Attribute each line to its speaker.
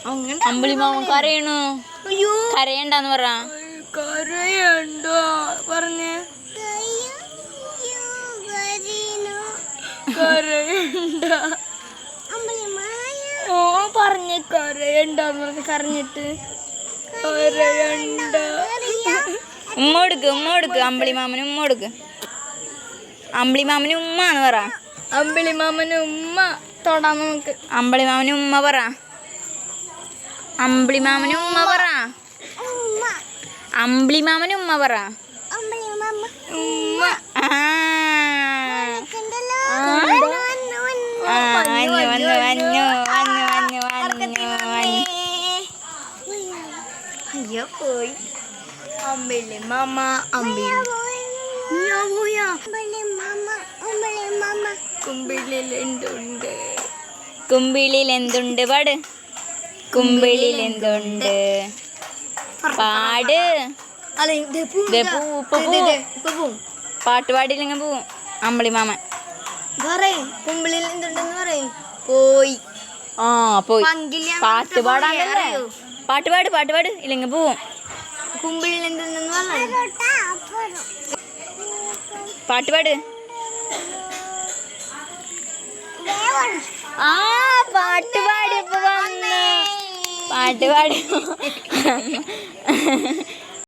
Speaker 1: അമ്പിളിമാമൻ കരയണു. കരയണ്ടെന്ന് പറ.
Speaker 2: കരയണ്ടോ പറഞ്ഞേ. കരയണ്ട. ഓ പറഞ്ഞ കരയണ്ടെന്ന് പറഞ്ഞ് കരഞ്ഞിട്ട് കരയണ്ട.
Speaker 1: ഉമ്മ കൊടുക്ക് അമ്പിളിമാമന് ഉമ്മ കൊടുക്ക്. അമ്പിളിമാമന് ഉമ്മ എന്ന് പറ.
Speaker 2: അമ്പിളിമാമന് ഉമ്മ തൊടാൻ നമുക്ക്.
Speaker 1: അമ്പിളിമാമന് ഉമ്മ പറ. അമ്പിളിമാമന് ഉമ്മ പറ. അമ്പിളിമാമന് ഉമ്മ പറ.
Speaker 2: ഉമ്മ അയ്യോ പോയി. അമ്പിളി മാമ കുമ്പിളിൽ എന്തുണ്ട്?
Speaker 1: കുമ്പിളിൽ എന്തുണ്ട് പാട്. കുമ്പിളിൽ എന്തുണ്ട് പാട്. പാട്ട് പാടിയില്ലെങ്കിൽ പോവും അമ്പിളിമാമൻ.
Speaker 2: കുമ്പിളിൽ എന്തുണ്ടെന്ന് പറയും. പോയി.
Speaker 1: ആ പോയി. പാട്ട് പാടാനല്ലേ. പാട്ട് പാട് ഇല്ലെങ്കിൽ പോവും.
Speaker 2: കുമ്പിളിൽ എന്തുണ്ടെന്ന് പറഞ്ഞു.
Speaker 1: പാട്ട് പാട്. ആ പാട്ട് പാടി ഇപ്പൊ വന്ന്. പാട്ട് പാടി